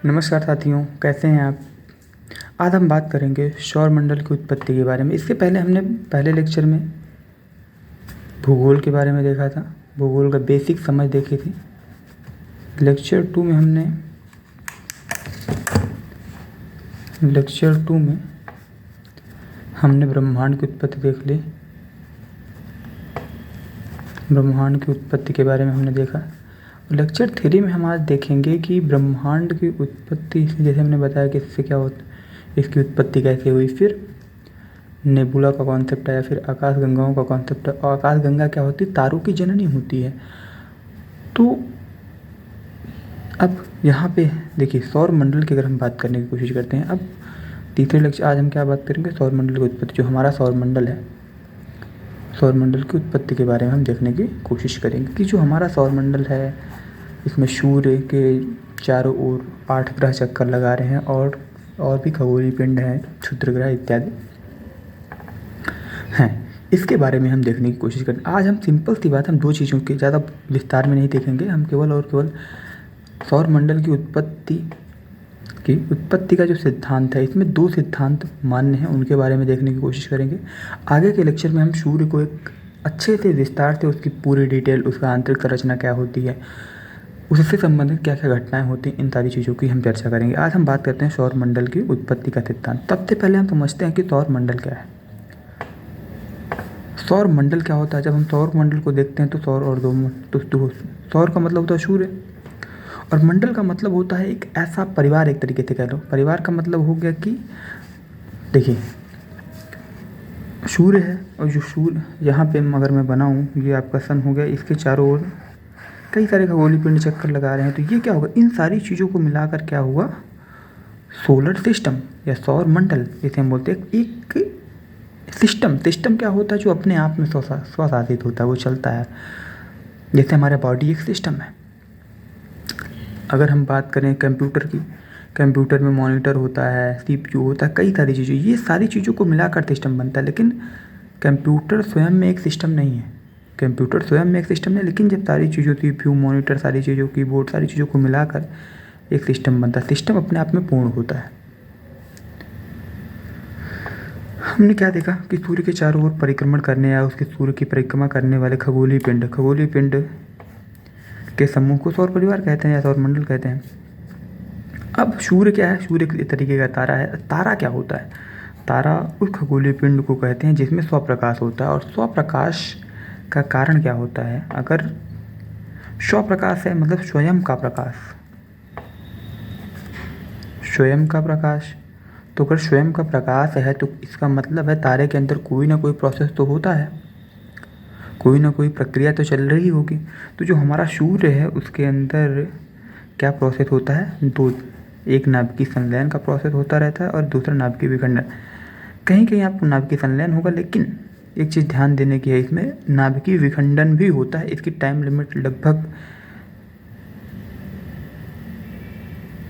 नमस्कार साथियों, कैसे हैं आप। आज हम बात करेंगे सौरमंडल की उत्पत्ति के बारे में। इसके पहले हमने पहले लेक्चर में भूगोल के बारे में देखा था, भूगोल का बेसिक समझ देखी थी। लेक्चर टू में हमने ब्रह्मांड की उत्पत्ति देख ली। ब्रह्मांड की उत्पत्ति के बारे में हमने देखा। लेक्चर 3 में हम आज देखेंगे कि ब्रह्मांड की उत्पत्ति, जैसे हमने बताया कि इससे क्या होता, इसकी उत्पत्ति कैसे हुई, फिर नेबुला का कॉन्सेप्ट आया, फिर आकाशगंगाओं का कॉन्सेप्ट है। और आकाशगंगा क्या होती है? तारों की जननी होती है। तो अब यहाँ पे देखिए, सौरमंडल की अगर हम बात करने की कोशिश करते हैं, अब तीसरे लेक्चर आज हम क्या बात करेंगे? सौरमंडल की उत्पत्ति, जो हमारा सौरमंडल है, सौरमंडल की उत्पत्ति के बारे में हम देखने की कोशिश करेंगे कि जो हमारा सौरमंडल है, इसमें सूर्य के चारों ओर 8 ग्रह चक्कर लगा रहे हैं और भी खगोलीय पिंड हैं, क्षुद्र ग्रह इत्यादि हैं। इसके बारे में हम देखने की कोशिश करें। आज हम सिंपल सी बात, हम 2 चीज़ों के ज़्यादा विस्तार में नहीं देखेंगे। हम केवल सौरमंडल की उत्पत्ति का जो सिद्धांत है, इसमें 2 सिद्धांत मान्य हैं, उनके बारे में देखने की कोशिश करेंगे। आगे के लेक्चर में हम सूर्य को एक अच्छे से विस्तार से, उसकी पूरी डिटेल, उसका आंतरिक संरचना क्या होती है, उससे संबंधित क्या क्या घटनाएं होती हैं, इन सारी चीज़ों की हम चर्चा करेंगे। आज हम बात करते हैं सौरमंडल की उत्पत्ति का सिद्धांत। सबसे पहले हम समझते हैं कि सौरमंडल क्या है। सौरमंडल क्या होता है? जब हम सौरमंडल को देखते हैं तो सौर और सौर का मतलब होता है सूर्य, और मंडल का मतलब होता है एक ऐसा परिवार, एक तरीके से कह लो। परिवार का मतलब हो गया कि देखिए, सूर्य है, और जो सूर्य यहाँ पे अगर मैं बनाऊँ, ये आपका सन हो गया, इसके चारों ओर कई सारे खगोलीय पिंड चक्कर लगा रहे हैं। तो ये क्या होगा? इन सारी चीज़ों को मिलाकर क्या हुआ? सोलर सिस्टम या सौर मंडल, जिसे हम बोलते हैं एक सिस्टम क्या होता है? जो अपने आप में स्वशासित होता है, वो चलता है। जैसे हमारा बॉडी एक सिस्टम है। अगर हम बात करें कंप्यूटर की, कंप्यूटर में मॉनिटर होता है, सीपीयू होता है, कई सारी चीज़ें, ये सारी चीज़ों को मिलाकर सिस्टम बनता है। लेकिन कंप्यूटर स्वयं में एक सिस्टम नहीं है। कंप्यूटर स्वयं में एक सिस्टम नहीं, लेकिन जब सारी चीज़ों, सीपीयू, मॉनिटर, सारी चीज़ों, कीबोर्ड, सारी चीज़ों को मिलाकर एक सिस्टम बनता है। सिस्टम अपने आप में पूर्ण होता है। हमने क्या देखा कि सूर्य के चारों ओर परिक्रमण करने या उसके सूर्य की परिक्रमा करने वाले खगोलीय पिंड के समूह को सौर परिवार कहते हैं या सौरमंडल कहते हैं। अब सूर्य क्या है? सूर्य एक तरीके का तारा है। तारा क्या होता है? तारा उस खगोलीय पिंड को कहते हैं जिसमें स्वप्रकाश होता है। और स्वप्रकाश का कारण क्या होता है? अगर स्वप्रकाश है मतलब स्वयं का प्रकाश, स्वयं का प्रकाश, तो अगर स्वयं का प्रकाश है तो इसका मतलब है तारे के अंदर कोई ना कोई प्रोसेस तो होता है, कोई ना कोई प्रक्रिया तो चल रही होगी। तो जो हमारा सूर्य है, उसके अंदर क्या प्रोसेस होता है? 2, एक नाभिकीय संलयन का प्रोसेस होता रहता है और दूसरा नाभिकीय विखंडन। कहीं कहीं आपको नाभिकीय संलयन होगा, लेकिन एक चीज़ ध्यान देने की है, इसमें नाभिकीय विखंडन भी होता है। इसकी टाइम लिमिट लगभग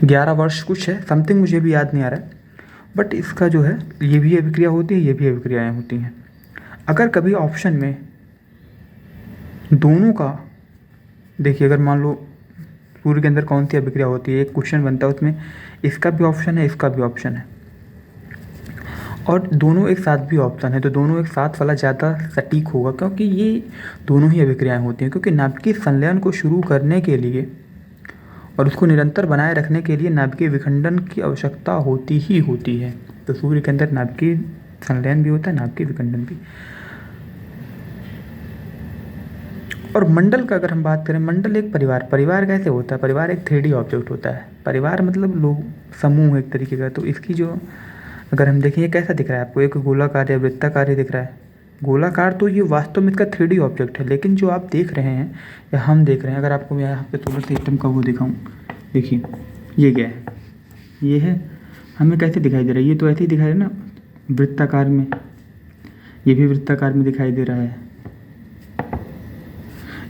11 वर्ष कुछ है, समथिंग, मुझे भी याद नहीं आ रहा है। बट इसका जो है, ये भी अभिक्रिया होती है, ये भी अभिक्रियाएँ होती हैं। अगर कभी ऑप्शन में दोनों का देखिए, अगर मान लो सूर्य के अंदर कौन सी अभिक्रिया होती है, एक क्वेश्चन बनता है, उसमें इसका भी ऑप्शन है, इसका भी ऑप्शन है, और दोनों एक साथ भी ऑप्शन है, तो दोनों एक साथ वाला ज़्यादा सटीक होगा, क्योंकि ये दोनों ही अभिक्रियाएं होती हैं। क्योंकि नाभिकीय संलयन को शुरू करने के लिए और उसको निरंतर बनाए रखने के लिए नाभिकीय विखंडन की आवश्यकता होती ही होती है। तो सूर्य के अंदर नाभिकीय संलयन भी होता है, नाभिकीय विखंडन भी। और मंडल का अगर हम बात करें, मंडल एक परिवार कैसे होता है? परिवार एक 3D ऑब्जेक्ट होता है। परिवार मतलब लोग, समूह एक तरीके का। तो इसकी जो, अगर हम देखें, ये कैसा दिख रहा है आपको? एक गोलाकार या वृत्ताकार दिख रहा है। गोलाकार तो ये वास्तव में इसका 3D ऑब्जेक्ट है, लेकिन जो आप देख रहे हैं या हम देख रहे हैं, अगर आपको मैं यहाँ पे सोलर सिस्टम का वो दिखाऊँ, देखिए ये क्या है, ये है, हमें कैसे दिखाई दे रहा है? ये तो ऐसे ही दिखाई दे रहा है ना, वृत्ताकार में। ये भी वृत्ताकार में दिखाई दे रहा है।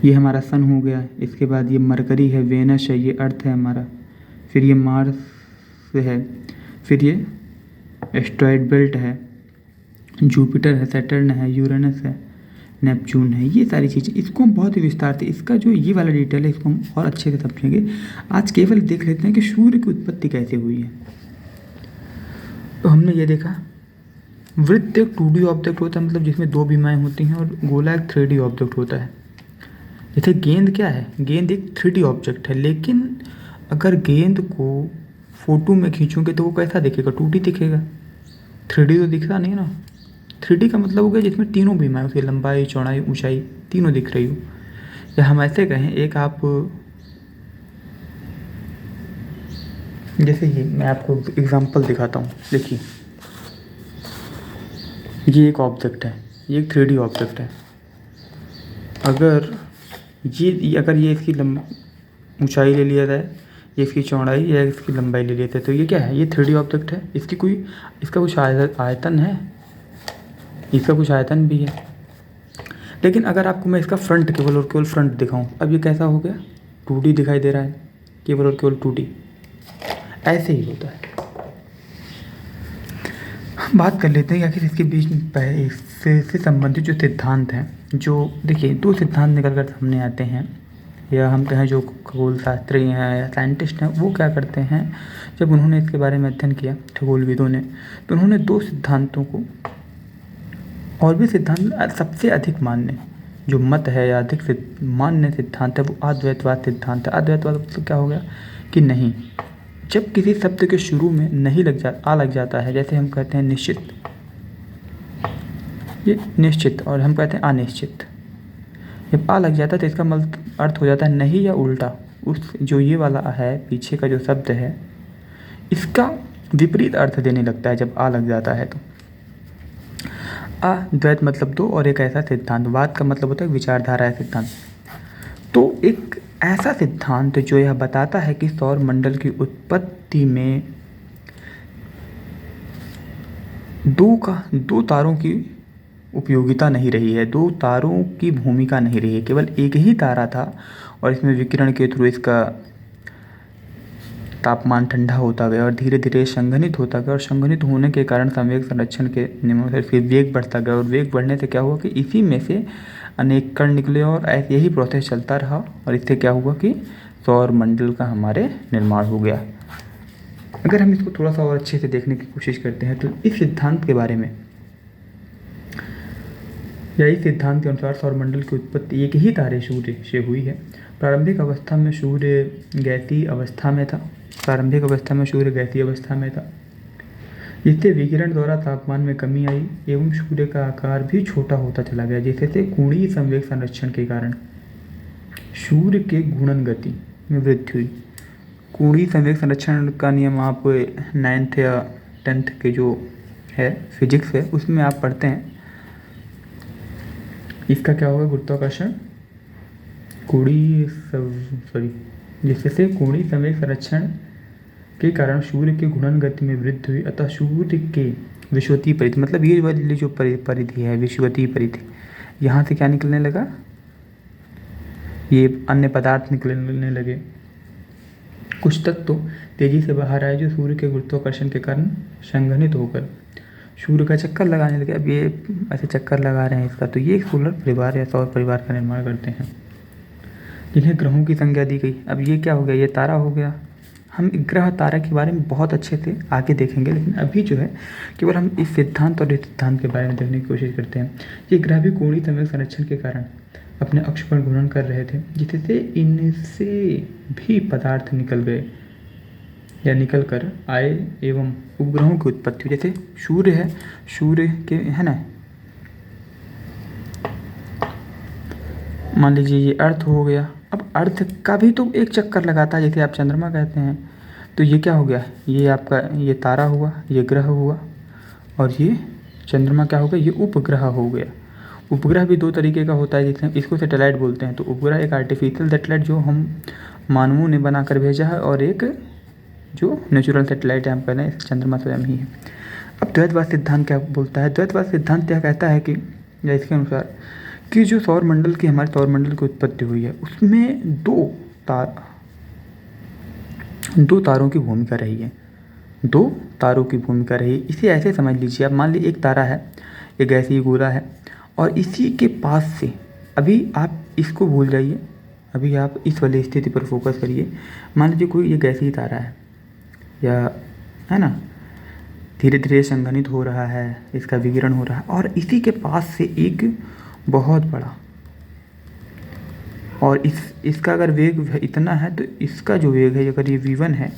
ये हमारा सन हो गया, इसके बाद ये मरकरी है, वेनस है, ये अर्थ है हमारा, फिर ये मार्स है, फिर ये एस्ट्रॉयड बेल्ट है, जुपिटर है, सैटर्न है, यूरेनस है, नेपच्यून है, ये सारी चीज़ें, इसको हम बहुत ही विस्तार से, इसका जो ये वाला डिटेल है इसको हम और अच्छे से समझेंगे। आज केवल देख लेते हैं कि सूर्य की उत्पत्ति कैसे हुई है। तो हमने ये देखा वृत्त एक 2D ऑब्जेक्ट होता है, मतलब जिसमें दो बीमाएँ होती हैं, और गोला एक 3D ऑब्जेक्ट होता है। जैसे गेंद क्या है, गेंद एक 3D ऑब्जेक्ट है, लेकिन अगर गेंद को फोटो में खींचोगे तो वो कैसा दिखेगा, 2D दिखेगा, 3D तो दिखता नहीं ना। 3D का मतलब हो गया जिसमें तीनों बीमाएँ, उसकी लंबाई, चौड़ाई, ऊंचाई तीनों दिख रही हो। या हम ऐसे कहें, एक आप, जैसे ये मैं आपको एग्जांपल दिखाता हूँ। देखिए ये एक ऑब्जेक्ट है, ये एक 3D ऑब्जेक्ट है। अगर ये इसकी ऊंचाई ले लिया जाए, ये इसकी चौड़ाई या इसकी लंबाई ले लेते हैं, तो ये क्या है, ये 3D ऑब्जेक्ट है। इसका कुछ आयतन है, इसका कुछ आयतन भी है। लेकिन अगर आपको मैं इसका फ्रंट केवल और केवल फ्रंट दिखाऊं, अब ये कैसा हो गया, 2D दिखाई दे रहा है, केवल और केवल 2D। ऐसे ही होता है। बात कर लेते हैं कि आखिर इसके बीच इससे संबंधित जो सिद्धांत हैं, जो देखिए दो सिद्धांत निकल कर सामने आते हैं, या हम कहें जो खगोल शास्त्री हैं या साइंटिस्ट हैं, वो क्या करते हैं, जब उन्होंने इसके बारे में अध्ययन किया खगोलविदों ने, तो उन्होंने दो सिद्धांतों को, और भी सिद्धांत सबसे अधिक मान्य जो मत है या अधिक मान्य सिद्धांत है वो अद्वैतवाद सिद्धांत है। अद्वैतवाद मतलब क्या हो गया कि नहीं, जब किसी शब्द के शुरू में नहीं लग जाता है, जैसे हम कहते हैं निश्चित, ये निश्चित, और हम कहते हैं अनिश्चित, जब आ लग जाता है तो इसका मतलब अर्थ हो जाता है नहीं, या उल्टा उस जो ये वाला है पीछे का जो शब्द है इसका विपरीत अर्थ देने लगता है जब आ लग जाता है। तो अद्वैत मतलब दो, और एक ऐसा सिद्धांत, वाद का मतलब होता है विचारधारा है, सिद्धांत। तो एक ऐसा सिद्धांत जो यह बताता है कि सौर मंडल की उत्पत्ति में दो तारों की उपयोगिता नहीं रही है, दो तारों की भूमिका नहीं रही है, केवल एक ही तारा था, और इसमें विकिरण के थ्रू इसका तापमान ठंडा होता गया और धीरे धीरे संघनित होता गया, और संघनित होने के कारण संवेग संरक्षण के नियमों से फिर वेग बढ़ता गया, और वेग बढ़ने से क्या हुआ कि इसी में से अनेक कण निकले, और ऐसे यही प्रोसेस चलता रहा, और इससे क्या हुआ कि सौर मंडल का हमारे निर्माण हो गया। अगर हम इसको थोड़ा सा और अच्छे से देखने की कोशिश करते हैं तो इस सिद्धांत के बारे में, या इस सिद्धांत के अनुसार सौर मंडल की उत्पत्ति एक ही तारे सूर्य से हुई है। प्रारंभिक अवस्था में सूर्य गैसीय अवस्था में था, जिससे विकिरण द्वारा तापमान में कमी आई एवं सूर्य का आकार भी छोटा होता चला गया, जिससे कोणीय संवेग संरक्षण के कारण सूर्य के घूर्णन गति में वृद्धि हुई। कोणीय संवेग संरक्षण का नियम आप 9th या 10th के जो है फिजिक्स है उसमें आप पढ़ते हैं। इसका क्या होगा, गुरुत्वाकर्षण जिससे कोणीय संवेग संरक्षण के कारण सूर्य के घूर्णन गति में वृद्धि हुई, अतः सूर्य के विषुवतीय परिधि, मतलब ये वाली जो परिधि है विषुवतीय परिधि, यहाँ से क्या निकलने लगा, ये अन्य पदार्थ निकलने लगे, कुछ तत्व तो तेजी से बाहर आए जो सूर्य के गुरुत्वाकर्षण के कारण संघनित होकर सूर्य का चक्कर लगाने लगे। अब ये ऐसे चक्कर लगा रहे हैं इसका, तो ये सोलर परिवार या सौर परिवार का निर्माण करते हैं, जिन्हें ग्रहों की संज्ञा दी गई। अब ये क्या हो गया, ये तारा हो गया। हम ग्रह तारा के बारे में बहुत अच्छे से आगे देखेंगे, लेकिन अभी जो है केवल हम इस सिद्धांत और इस सिद्धांत के बारे में देखने की कोशिश करते हैं। ये ग्रह भी कोणीय संवेग संरक्षण के कारण अपने अक्ष पर घूर्णन कर रहे थे, जिससे इनसे भी पदार्थ निकल गए या निकल कर आए एवं उपग्रहों की उत्पत्ति। जैसे सूर्य है, सूर्य के है ना, मान लीजिए ये अर्थ हो गया। अब अर्थ का भी तो एक चक्कर लगाता है, जैसे आप चंद्रमा कहते हैं, तो ये क्या हो गया, ये आपका ये तारा हुआ, ये ग्रह हुआ, और ये चंद्रमा क्या हो गया, ये उपग्रह हो गया। उपग्रह भी दो तरीके का होता है, जैसे इसको सैटेलाइट बोलते हैं। तो उपग्रह एक आर्टिफिशियल सैटेलाइट जो हम मानवों ने बना कर भेजा है, और एक जो नेचुरल सैटेलाइट है, हम कहते हैं चंद्रमा स्वयं ही है। अब द्वैतवाद सिद्धांत क्या बोलता है, द्वैतवाद सिद्धांत क्या कहता है कि या इसके अनुसार कि जो सौर मंडल की हमारे सौर मंडल की उत्पत्ति हुई है उसमें दो तारों की भूमिका रही है, दो तारों की भूमिका रही। इसे ऐसे समझ लीजिए, आप मान लीजिए एक तारा है, एक गैसीय गोला है, और इसी के पास से अभी आप इसको भूल जाइए, अभी आप इस वाली स्थिति पर फोकस करिए। मान लीजिए कोई ये गैसीय तारा है, या है ना, धीरे धीरे संघनित हो रहा है, इसका विकिरण हो रहा है, और इसी के पास से एक बहुत बड़ा, और इसका अगर वेग इतना है तो इसका जो वेग है, अगर ये v1 है,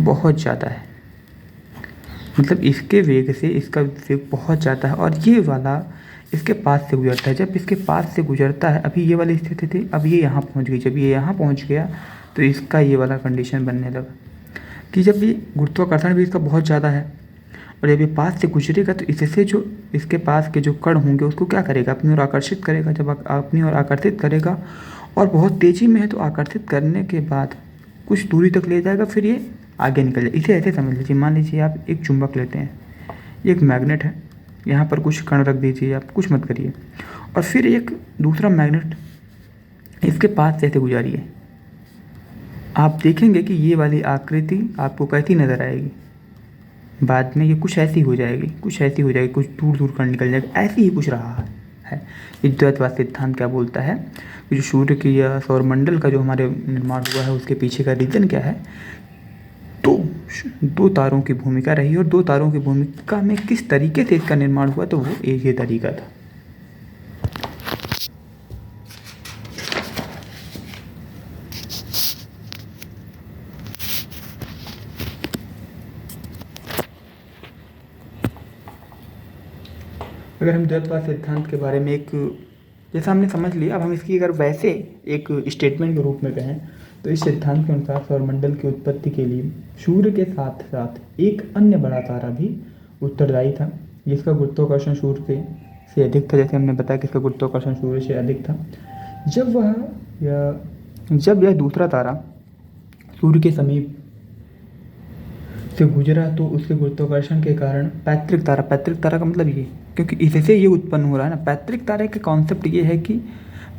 बहुत ज़्यादा है, मतलब इसके वेग से इसका वेग बहुत ज़्यादा है, और ये वाला इसके पास से गुजरता है। जब इसके पास से गुजरता है, अभी ये वाली स्थिति थी, अब ये यहाँ पहुँच गई। जब ये यहाँ पहुँच गया तो इसका ये वाला कंडीशन बनने लगा कि जब ये गुरुत्वाकर्षण भी इसका बहुत ज़्यादा है, और जब ये पास से गुजरेगा तो इससे जो इसके पास के जो कण होंगे उसको क्या करेगा, अपनी ओर आकर्षित करेगा। जब अपनी ओर आकर्षित करेगा और बहुत तेज़ी में है तो आकर्षित करने के बाद कुछ दूरी तक ले जाएगा, फिर ये आगे निकल जाए। इसे ऐसे समझ लीजिए, मान लीजिए आप एक चुंबक लेते हैं, ये एक मैग्नेट है, यहाँ पर कुछ कण रख दीजिए, आप कुछ मत करिए, और फिर एक दूसरा मैग्नेट इसके पास से ऐसे गुजारिए। आप देखेंगे कि ये वाली आकृति आपको कैसी नज़र आएगी। बाद में ये कुछ ऐसी हो जाएगी, कुछ ऐसी हो जाएगी, कुछ दूर दूर कण निकल जाएगा, ऐसे ही कुछ रहा है। ये द्वैतवाद सिद्धांत क्या बोलता है, जो सूर्य की या सौरमंडल का जो हमारे निर्माण हुआ है उसके पीछे का रीज़न क्या है, तो दो तारों की भूमिका रही, और दो तारों की भूमिका में किस तरीके से इसका निर्माण हुआ, तो वो एक ही तरीका था। अगर हम द्वैतवाद सिद्धांत के बारे में एक, जैसा हमने समझ लिया, अब हम इसकी अगर वैसे एक स्टेटमेंट के रूप में कहें तो इस सिद्धांत के अनुसार सौरमंडल की उत्पत्ति के लिए सूर्य के साथ साथ एक अन्य बड़ा तारा भी उत्तरदायी था, जिसका गुरुत्वाकर्षण सूर्य से अधिक था। जैसे हमने बताया कि इसका गुरुत्वाकर्षण सूर्य से अधिक था। जब यह दूसरा तारा सूर्य के समीप से गुजरा तो उसके गुरुत्वाकर्षण के कारण पैतृक तारा का मतलब ये, क्योंकि इससे ये उत्पन्न हो रहा है ना। पैतृक तारे का कॉन्सेप्ट ये है कि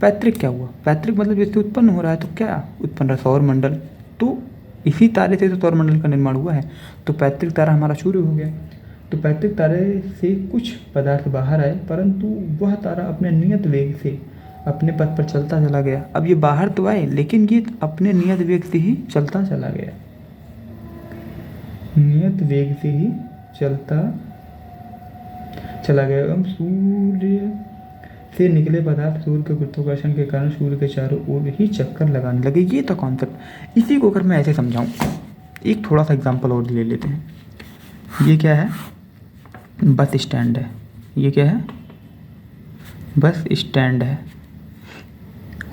पैतृक क्या हुआ, पैतृक मतलब जिससे उत्पन्न हो रहा है, तो क्या उत्पन्न रहा, सौरमंडल। तो इसी तारे से तो सौरमंडल का निर्माण हुआ है, तो पैतृक तारा हमारा सूर्य हो गया। तो पैतृक तारे से कुछ पदार्थ बाहर आए, परंतु वह तारा अपने नियत वेग से अपने पथ पर चलता चला गया। अब ये बाहर तो आए, लेकिन ये अपने नियत वेग से ही चलता चला गया, नियत वेग से ही चलता चला गया। अब सूर्य से निकले पदार्थ सूर्य के गुरुत्वाकर्षण के कारण सूर्य के चारों ओर ही चक्कर लगाने लगे। ये तो कॉन्सेप्ट। इसी को अगर मैं ऐसे समझाऊं, एक थोड़ा सा एग्जांपल और ले लेते हैं। ये क्या है, बस स्टैंड है। ये क्या है, बस स्टैंड है।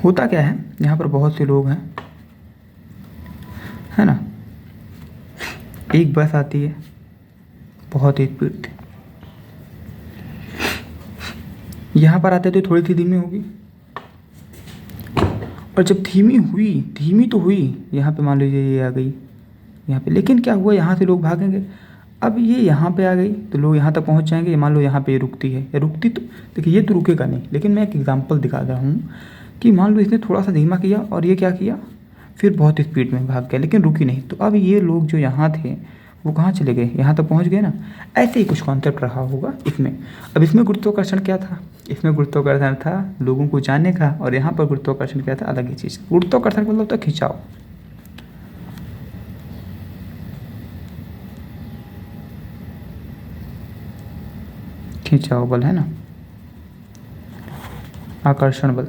होता क्या है, यहाँ पर बहुत से लोग हैं, है ना। एक बस आती है बहुत ही स्पीड, यहाँ पर आते तो थोड़ी सी धीमी होगी, और जब धीमी तो हुई, यहाँ पे मान लीजिए ये आ गई यहाँ पे, लेकिन क्या हुआ, यहाँ से लोग भागेंगे। अब ये यहाँ पे आ गई तो लोग यहाँ तक पहुँच जाएंगे। मान लो यहाँ पे ये रुकती है, या रुकती तो देखिए ये तो रुकेगा नहीं, लेकिन मैं एक एग्जांपल दिखा रहा हूँ कि मान लो इसने थोड़ा सा धीमा किया और ये क्या किया, फिर बहुत स्पीड में भाग गया, लेकिन रुकी नहीं। तो अब ये लोग जो यहाँ थे वो कहाँ चले गए, यहाँ तक पहुँच गए ना। ऐसे ही कुछ कॉन्सेप्ट रहा होगा इसमें। अब इसमें गुरुत्वाकर्षण क्या था, इसमें गुरुत्वाकर्षण था लोगों को जाने का, और यहाँ पर गुरुत्वाकर्षण क्या था, अलग ही चीज़। गुरुत्वाकर्षण मतलब होता है खिंचाव। खिंचाव बल है ना, आकर्षण बल।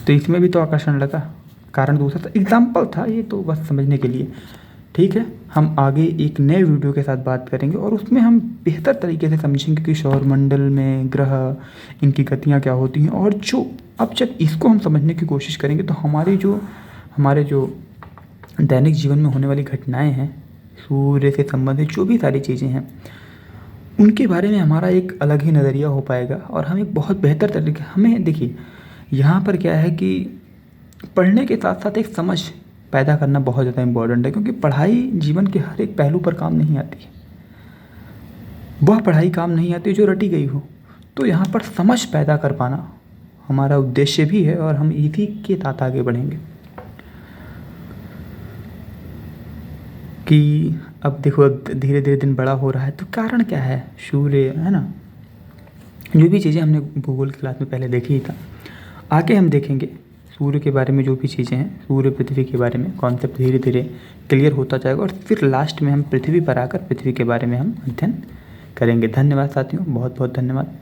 तो इसमें भी तो आकर्षण लगा, कारण दूसरा था, एग्जाम्पल था ये तो बस समझने के लिए। ठीक है, हम आगे एक नए वीडियो के साथ बात करेंगे, और उसमें हम बेहतर तरीके से समझेंगे कि सौरमंडल में ग्रह, इनकी गतियाँ क्या होती हैं, और जो अब जब इसको हम समझने की कोशिश करेंगे तो हमारे जो दैनिक जीवन में होने वाली घटनाएं हैं, सूर्य से संबंधित जो भी सारी चीज़ें हैं, उनके बारे में हमारा एक अलग ही नज़रिया हो पाएगा, और हम एक बहुत बेहतर तरीके, हमें देखिए यहाँ पर क्या है कि पढ़ने के साथ साथ एक समझ पैदा करना बहुत ज़्यादा इम्पोर्टेंट है, क्योंकि पढ़ाई जीवन के हर एक पहलू पर काम नहीं आती है। वह पढ़ाई काम नहीं आती जो रटी गई हो। तो यहाँ पर समझ पैदा कर पाना हमारा उद्देश्य भी है, और हम इसी के साथ आगे बढ़ेंगे। कि अब देखो धीरे धीरे दिन बड़ा हो रहा है, तो कारण क्या है? सूर्य, है ना? जो भी चीज़ें हमने भूगोल की क्लास में पहले देखी ही था, आगे हम देखेंगे सूर्य के बारे में जो भी चीज़ें हैं, सूर्य पृथ्वी के बारे में कॉन्सेप्ट धीरे धीरे क्लियर होता जाएगा और फिर लास्ट में हम पृथ्वी पर आकर पृथ्वी के बारे में हम अध्ययन करेंगे। धन्यवाद साथियों, बहुत बहुत धन्यवाद।